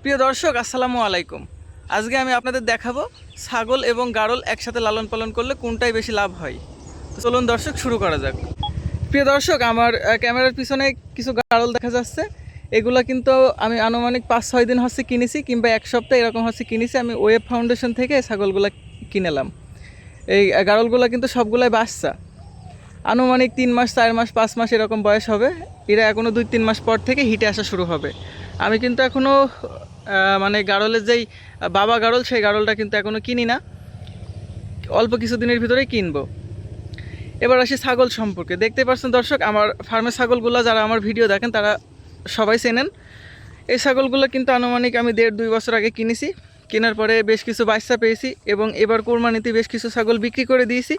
প্রিয় দর্শক, আসসালামু আলাইকুম। আজকে আমি আপনাদের দেখাবো ছাগল এবং গাড়ল একসাথে লালন পালন করলে কোনটাই বেশি লাভ হয়। তো চলুন দর্শক, শুরু করা যাক। প্রিয় দর্শক, আমার ক্যামেরার পিছনে কিছু গাড়ল দেখা যাচ্ছে। এগুলা কিন্তু আমি আনুমানিক 5-6 দিন হচ্ছে কিনেছি, কিংবা এক সপ্তাহ এরকম হচ্ছে কিনেছি। আমি ওয়েব ফাউন্ডেশন থেকে ছাগলগুলা কিনেলাম। এই গাড়লগুলা কিন্তু সবগুলাই বাচ্চা। আনুমানিক 3 মাস, 4 মাস, 5 মাস এরকম বয়স হবে। এরা এখনও 2-3 মাস পর থেকে হিটে আসা শুরু হবে। আমি কিন্তু এখনও মানে গাড়লের যেই বাবা গাড়ল, সেই গাড়লটা কিন্তু এখনও কিনি না, অল্প কিছু দিনের ভিতরেই কিনবো। এবার আসি ছাগল সম্পর্কে। দেখতে পাচ্ছেন দর্শক, আমার ফার্মের ছাগলগুলো যারা আমার ভিডিও দেখেন তারা সবাই চেনেন। এই ছাগলগুলো কিন্তু আনুমানিক আমি 1.5-2 বছর আগে কিনেছি। কেনার পরে বেশ কিছু বাচ্চা পেয়েছি এবং এবার কোরবানিতে বেশ কিছু ছাগল বিক্রি করে দিয়েছি।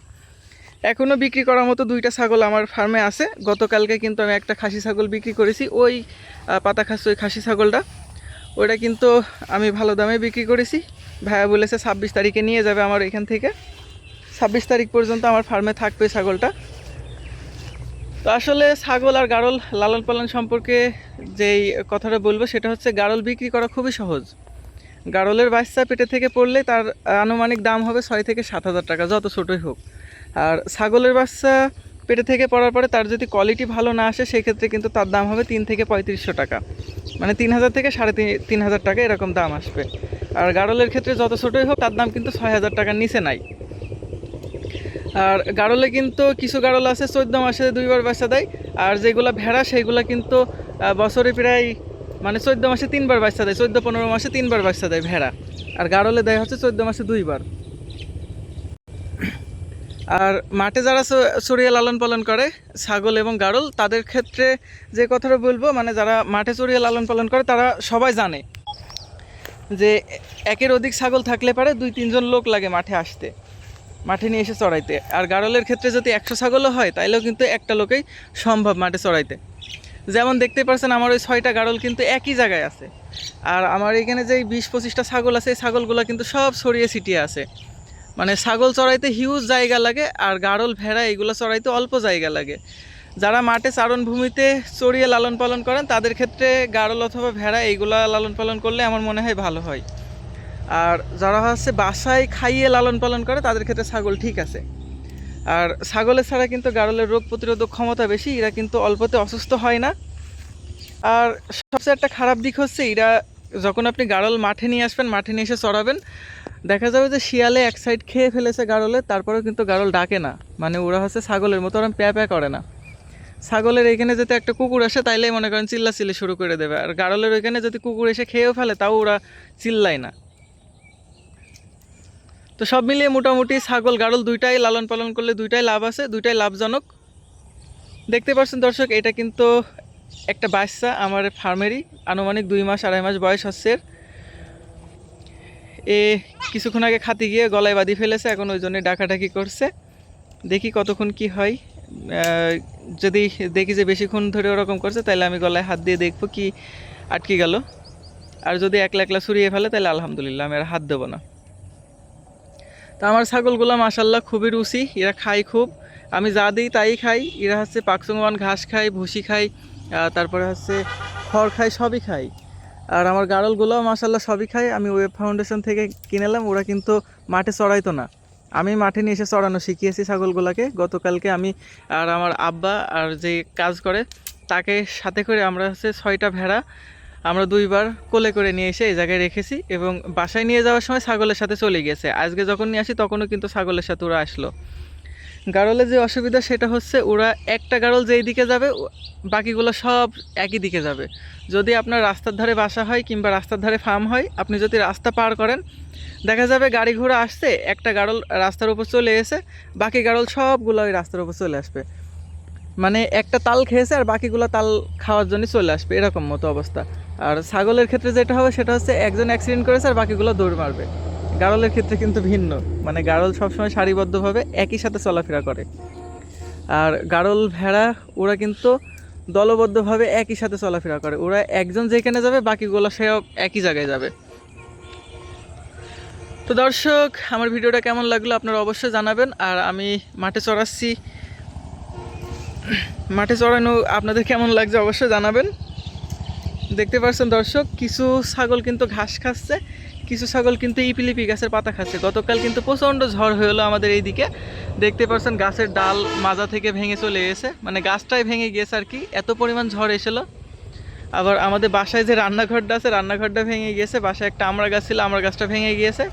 এখনও বিক্রি করার মতো 2টা ছাগল আমার ফার্মে আছে। গতকালকে কিন্তু আমি একটা খাসি ছাগল বিক্রি করেছি, ওই পাতা খাসি, ওই খাসি ছাগলটা। ওইটা কিন্তু আমি ভালো দামে বিক্রি করেছি। ভাইয়া বলেছে 26 তারিখে নিয়ে যাবে আমার এখান থেকে। 26 তারিখ পর্যন্ত আমার ফার্মে থাকবে ছাগলটা। তো আসলে ছাগল আর গাড়ল লালন পালন সম্পর্কে যেই কথাটা বলবো সেটা হচ্ছে, গাড়ল বিক্রি করা খুবই সহজ। গাড়লের বাচ্চা পেটে থেকে পড়লে তার আনুমানিক দাম হবে 6 থেকে 7 হাজার টাকা, যত ছোটোই হোক। আর ছাগলের বাচ্চা পেটে থেকে পড়ার পরে তার যদি কোয়ালিটি ভালো না আসে, সেক্ষেত্রে কিন্তু তার দাম হবে 3 থেকে 3500 টাকা, মানে 3000 থেকে 3500 টাকা এরকম দাম আসবে। আর গাড়লের ক্ষেত্রে যত ছোটোই হোক তার দাম কিন্তু 6000 টাকার নিচে নাই। আর গাড়লে কিন্তু কিছু গাড়ল আছে 14 মাসে 2বার বাচ্চা দেয়, আর যেগুলো ভেড়া সেইগুলো কিন্তু বছরে প্রায় মানে 14 মাসে 3বার বাচ্চা দেয়, 14-15 মাসে 3বার বাচ্চা দেয় ভেড়া। আর গাড়লে দেয় হচ্ছে 14 মাসে 2বার। আর মাঠে যারা চড়িয়ে লালন পালন করে ছাগল এবং গাড়ল, তাদের ক্ষেত্রে যে কথাটা বলবো, মানে যারা মাঠে চড়িয়ে লালন পালন করে তারা সবাই জানে যে একের অধিক ছাগল থাকলে পারে 2-3 জন লোক লাগে মাঠে আসতে, মাঠে নিয়ে এসে চড়াইতে। আর গাড়লের ক্ষেত্রে যদি 100 ছাগলও হয় তাইলেও কিন্তু একটা লোকেই সম্ভব মাঠে চড়াইতে। যেমন দেখতে পাচ্ছেন, আমার ওই 6টা গাড়ল কিন্তু একই জায়গায় আছে। আর আমার এখানে যেই 20-25টা ছাগল আছে, এই ছাগলগুলো কিন্তু সব ছড়িয়ে ছিটিয়ে আছে। মানে ছাগল চড়াইতে হিউজ জায়গা লাগে, আর গাড়ল ভেড়া এগুলো চড়াইতে অল্প জায়গা লাগে। যারা মাঠে চারণভূমিতে চড়িয়ে লালন পালন করেন তাদের ক্ষেত্রে গাড়ল অথবা ভেড়া এইগুলা লালন পালন করলে আমার মনে হয় ভালো হয়। আর যারা হচ্ছে বাসায় খাইয়ে লালন পালন করে তাদের ক্ষেত্রে ছাগল ঠিক আছে। আর ছাগলের ছাড়া কিন্তু গাড়লের রোগ প্রতিরোধক ক্ষমতা বেশি, এরা কিন্তু অল্পতে অসুস্থ হয় না। আর সবচেয়ে একটা খারাপ দিক হচ্ছে, এরা যখন আপনি গাড়ল মাঠে নিয়ে আসবেন, মাঠে নিয়ে এসে চড়াবেন, দেখা যাবে যে শিয়ালে এক সাইড খেয়ে ফেলেছে গাড়লে, তারপরেও কিন্তু গাড়ল ডাকে না। মানে ওরা হচ্ছে ছাগলের মতো ওরা প্যা প্যা করে না। ছাগলের এখানে যদি একটা কুকুর আসে তাইলেই মনে করেন চিল্লাচিল্লি শুরু করে দেবে, আর গাড়লের ওইখানে যদি কুকুর এসে খেয়েও ফেলে তাও ওরা চিল্লায় না। তো সব মিলিয়ে মোটামুটি ছাগল গাড়ল দুইটাই লালন পালন করলে দুইটাই লাভ আছে, দুইটাই লাভজনক। দেখতে পাচ্ছেন দর্শক, এটা কিন্তু একটা বাচ্চা আমার ফার্মেরই, আনুমানিক 2 মাস 2.5 মাস বয়স হচ্ছে। এ কিছুক্ষণ আগে খাতে গিয়ে গলায় বাঁধি ফেলেছে, এখন ওই জন্যই ডাকাডাকি করছে। দেখি কতক্ষণ কি হয়। যদি দেখি যে বেশিক্ষণ ধরে ওরকম করছে, তাহলে আমি গলায় হাত দিয়ে দেখবো কি আটকে গেল। আর যদি একলা একলা ছুরিয়ে ফেলে তাহলে আলহামদুলিল্লাহ, আমি আর হাত দেবো না। তো আমার ছাগলগুলো মাশাল্লাহ খুবই রুচি, এরা খায় খুব। আমি যা দিই তাই খাই। এরা হচ্ছে পাকসংওয়ান ঘাস খায়, ভুসি খায়, তারপরে হচ্ছে খড় খায়, সবই খায়। আর আমার গাড়লগুলোও মাশাল্লাহ সবই খায়। আমি ওয়েব ফাউন্ডেশন থেকে কিনেলাম। ওরা কিন্তু মাঠে চড়াইতো না, আমি মাঠে নিয়ে এসে চড়ানো শিখিয়েছি ছাগলগুলোকে। গতকালকে আমি আর আমার আব্বা আর যে কাজ করে তাকে সাথে করে আমরা হচ্ছে 6টা ভেড়া আমরা 2বার কোলে করে নিয়ে এসে এই জায়গায় রেখেছি, এবং বাসায় নিয়ে যাওয়ার সময় ছাগলের সাথে চলে গেছে। আজকে যখন নিয়ে আসি তখনও কিন্তু ছাগলের সাথে ওরা আসলো। গাড়লের যে অসুবিধা সেটা হচ্ছে, ওরা একটা গাড়ল যেই দিকে যাবে বাকিগুলো সব একই দিকে যাবে। যদি আপনার রাস্তার ধারে বাসা হয় কিংবা রাস্তার ধারে ফার্ম হয়, আপনি যদি রাস্তা পার করেন দেখা যাবে গাড়ি ঘোড়া আসছে, একটা গাড়ল রাস্তার উপর চলে এসে বাকি গাড়ল সবগুলো ওই রাস্তার উপর চলে আসবে। মানে একটা তাল খেয়েছে আর বাকিগুলো তাল খাওয়ার জন্য চলে আসবে, এরকম মতো অবস্থা। আর ছাগলের ক্ষেত্রে যেটা হবে সেটা হচ্ছে, একজন অ্যাক্সিডেন্ট করেছে আর বাকিগুলো দৌড় মারবে। গাড়লের ক্ষেত্রে কিন্তু ভিন্ন, মানে গাড়ল সবসময় সারিবদ্ধভাবে একই সাথে চলাফেরা করে। আর গাড়ল ভেড়া ওরা কিন্তু দলবদ্ধভাবে একই সাথে চলাফেরা করে। ওরা একজন যেখানে যাবে বাকিগুলো সেও একই জায়গায় যাবে। তো দর্শক, আমার ভিডিওটা কেমন লাগলো আপনারা অবশ্যই জানাবেন। আর আমি মাঠে চড়াচ্ছি, মাঠে চড়ানো আপনাদের কেমন লাগছে অবশ্যই জানাবেন। দেখতে পাচ্ছেন দর্শক, কিছু ছাগল কিন্তু ঘাস খাচ্ছে, কিছু ছাগল কিন্তু ইপিলিপি গাছের পাতা খাচ্ছে। গতকাল কিন্তু প্রচণ্ড ঝড় হলো আমাদের এইদিকে, দেখতে পাচ্ছেন গাছের ডাল মাজা থেকে ভেঙে চলে গেছে, মানে গাছটাই ভেঙে গিয়েছে আর কি, এত পরিমাণ ঝড় এসেলো। আবার আমাদের বাসায় যে রান্নাঘরটা আছে, রান্নাঘরটা ভেঙে গিয়েছে, বাসায় একটা আমড়া গাছ ছিল, আমড়া গাছটা ভেঙে গিয়েছে।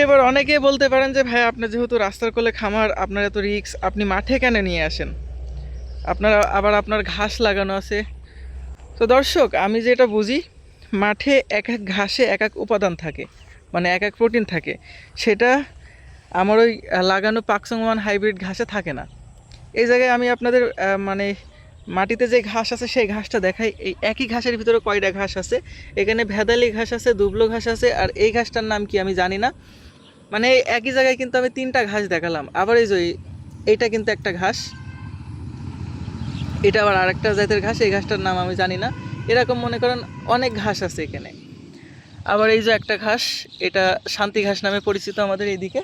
এবার অনেকে বলতে পারেন যে ভাই, আপনার যেহেতু রাস্তার কোলে খামার, আপনার এত রিস্ক, আপনি মাঠে কেন নিয়ে আসেন, আপনার ঘাস লাগানো আছে। তো দর্শক, আমি যেটা বুঝি, মাঠে এক এক ঘাসে এক এক উপাদান থাকে, মানে এক এক প্রোটিন থাকে, সেটা আমার ওই লাগানো পাকসংমান হাইব্রিড ঘাসে থাকে না। এই জায়গায় আমি আপনাদের মানে মাটিতে যে ঘাস আছে সেই ঘাসটা দেখাই। এই একই ঘাসের ভিতরে কয়টা ঘাস আছে, এখানে ভেদালি ঘাস আছে, দুবলো ঘাস আছে, আর এই ঘাসটার নাম কি আমি জানি না। মানে একই জায়গায় কিন্তু আমি 3টা ঘাস দেখালাম। আবার এই যে এইটা কিন্তু একটা ঘাস, এটা আবার আরেকটা জাতের ঘাস, এই ঘাসটার নাম আমি জানি না। এরকম মনে করেন অনেক ঘাস আছে এখানে। আবার এই যে একটা ঘাস, এটা শান্তি ঘাস নামে পরিচিত আমাদের এইদিকে।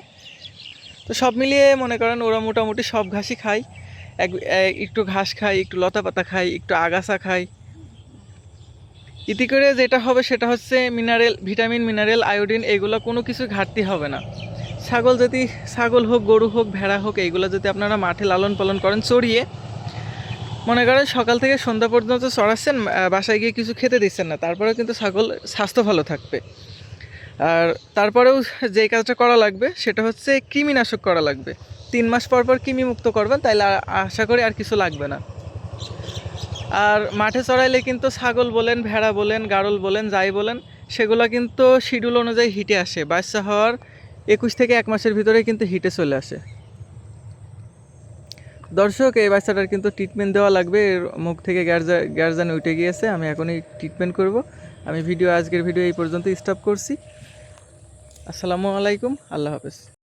তো সব মিলিয়ে মনে করেন ওরা মোটামুটি সব ঘাসই খায়, একটু ঘাস খায়, একটু লতা পাতা খায়, একটু আগাছা খায়। এতে করে যেটা হবে সেটা হচ্ছে ভিটামিন মিনারেল আয়োডিন এগুলো কোনো কিছু ঘাটতি হবে না। ছাগল হোক, গরু হোক, ভেড়া হোক, এইগুলো যদি আপনারা মাঠে লালন পালন করেন চড়িয়ে, মনে করেন সকাল থেকে সন্ধ্যা পর্যন্ত চড়াচ্ছেন, বাসায় গিয়ে কিছু খেতে দিচ্ছেন না, তারপরেও কিন্তু ছাগল স্বাস্থ্য ভালো থাকবে। আর তারপরেও যে কাজটা করা লাগবে সেটা হচ্ছে কৃমিনাশক করা লাগবে। 3 মাস পর পর কৃমি মুক্ত করবেন, তাইলে আশা করি আর কিছু লাগবে না। আর মাঠে চড়াইলে কিন্তু ছাগল বলেন, ভেড়া বলেন, গাড়ল বলেন, যাই বলেন, সেগুলো কিন্তু শিডিউল অনুযায়ী হিটে আসে। বাচ্চা হওয়ার 21 থেকে 1 মাসের ভিতরে কিন্তু হিটে চলে আসে। দর্শক, এই বাচ্চাটার কিন্তু ট্রিটমেন্ট দেওয়া লাগবে, এর মুখ থেকে গ্যারজান উঠে গিয়েছে, আমি এখনই ট্রিটমেন্ট করব। আমি আজকের ভিডিও এই পর্যন্ত স্টপ করছি। আসসালামু আলাইকুম, আল্লাহ হাফেজ।